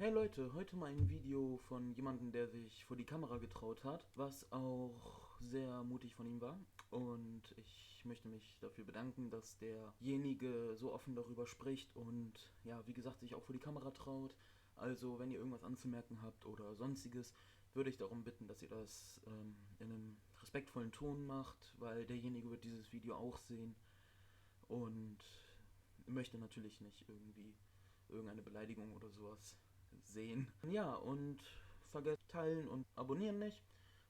Hey Leute, heute mal ein Video von jemandem, der sich vor die Kamera getraut hat, was auch sehr mutig von ihm war. Und ich möchte mich dafür bedanken, dass derjenige so offen darüber spricht und ja, wie gesagt, sich auch vor die Kamera traut. Also, wenn ihr irgendwas anzumerken habt oder sonstiges, würde ich darum bitten, dass ihr das in einem respektvollen Ton macht, weil derjenige wird dieses Video auch sehen und möchte natürlich nicht irgendwie irgendeine Beleidigung oder sowas sehen. Ja, und vergesst teilen und abonnieren nicht.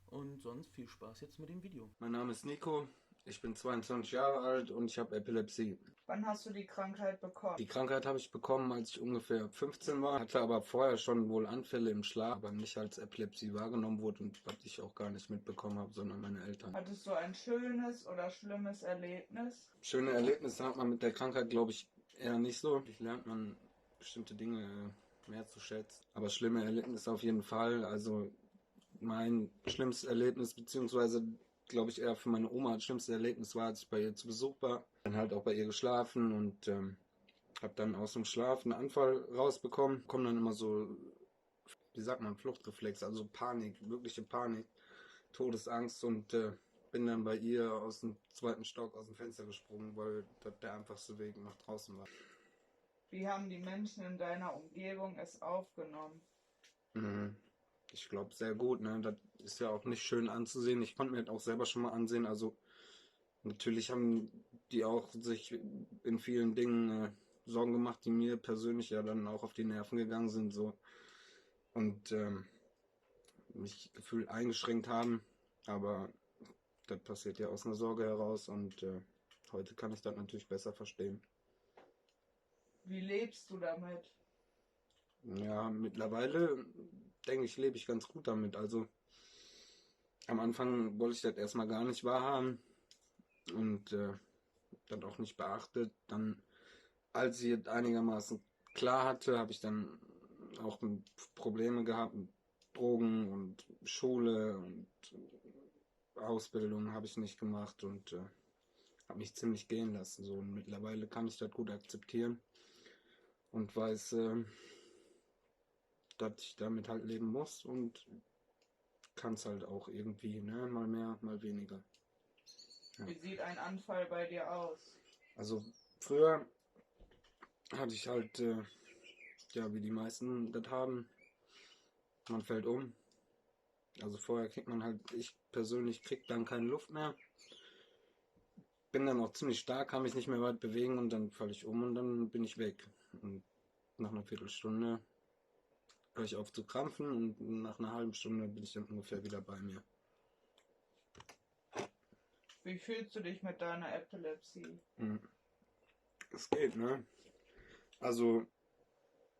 Und sonst viel Spaß jetzt mit dem Video. Mein Name ist Nico, ich bin 22 Jahre alt und ich habe Epilepsie. Wann hast du die Krankheit bekommen? Die Krankheit habe ich bekommen, als ich ungefähr 15 war, hatte aber vorher schon wohl Anfälle im Schlaf, aber nicht als Epilepsie wahrgenommen wurde und was ich auch gar nicht mitbekommen habe, sondern meine Eltern. Hattest du ein schönes oder schlimmes Erlebnis? Schöne Erlebnisse hat man mit der Krankheit, glaube ich, eher nicht so. Ich lernt man bestimmte Dinge mehr zu schätzen. Aber schlimme Erlebnisse auf jeden Fall. Also mein schlimmstes Erlebnis, beziehungsweise glaube ich eher für meine Oma das schlimmste Erlebnis war, als ich bei ihr zu Besuch war. Dann halt auch bei ihr geschlafen und habe dann aus dem Schlaf einen Anfall rausbekommen. Kommen dann immer so, wie sagt man, Fluchtreflex, also Panik, wirkliche Panik, Todesangst und bin dann bei ihr aus dem zweiten Stock aus dem Fenster gesprungen, weil das der einfachste Weg nach draußen war. Wie haben die Menschen in deiner Umgebung es aufgenommen? Mhm. Ich glaube sehr gut, ne? Das ist ja auch nicht schön anzusehen. Ich konnte mir das auch selber schon mal ansehen. Also natürlich haben die auch sich in vielen Dingen Sorgen gemacht, die mir persönlich ja dann auch auf die Nerven gegangen sind, so und mich gefühlt eingeschränkt haben. Aber das passiert ja aus einer Sorge heraus und heute kann ich das natürlich besser verstehen. Wie lebst du damit? Ja, mittlerweile denke ich, lebe ich ganz gut damit. Also am Anfang wollte ich das erstmal gar nicht wahrhaben und dann auch nicht beachtet. Dann, als ich es einigermaßen klar hatte, habe ich dann auch Probleme gehabt mit Drogen und Schule und Ausbildung habe ich nicht gemacht und habe mich ziemlich gehen lassen. So, und mittlerweile kann ich das gut akzeptieren und weiß, dass ich damit halt leben muss und kann es halt auch irgendwie, ne, mal mehr, mal weniger. Ja. Wie sieht ein Anfall bei dir aus? Also früher hatte ich halt, ja, wie die meisten das haben, man fällt um. Also vorher kriegt man halt, ich persönlich krieg dann keine Luft mehr. Bin dann auch ziemlich stark, kann mich nicht mehr weit bewegen und dann falle ich um und dann bin ich weg. Und nach einer Viertelstunde höre ich auf zu krampfen und nach einer halben Stunde bin ich dann ungefähr wieder bei mir. Wie fühlst du dich mit deiner Epilepsie? Es geht, ne? Also,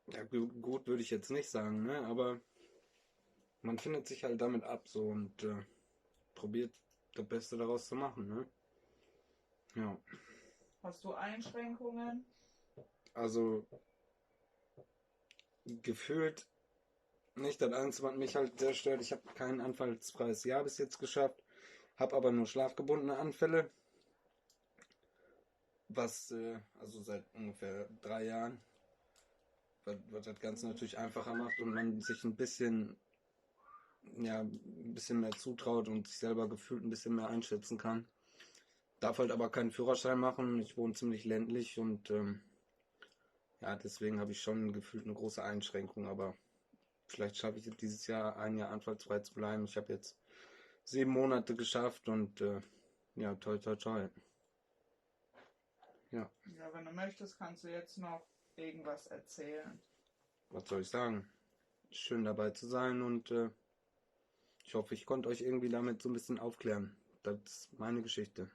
ja, gut würde ich jetzt nicht sagen, ne? Aber man findet sich halt damit ab so und probiert das Beste daraus zu machen, ne? Ja. Hast du Einschränkungen? Also gefühlt nicht das Einzige, was mich halt sehr stört. Ich habe kein anfallsfreies Jahr bis jetzt geschafft, habe aber nur schlafgebundene Anfälle, was also seit ungefähr 3 Jahren, was das Ganze natürlich einfacher macht und man sich ein bisschen, ja, ein bisschen mehr zutraut und sich selber gefühlt ein bisschen mehr einschätzen kann. Darf halt aber keinen Führerschein machen. Ich wohne ziemlich ländlich und ja, deswegen habe ich schon gefühlt eine große Einschränkung, aber vielleicht schaffe ich es dieses Jahr, ein Jahr anfallsfrei zu bleiben. Ich habe jetzt 7 Monate geschafft und ja, toi toi toi. Ja, Ja, wenn du möchtest, kannst du jetzt noch irgendwas erzählen. was soll ich sagen? Schön dabei zu sein und ich hoffe, ich konnte euch irgendwie damit so ein bisschen aufklären. Das ist meine Geschichte.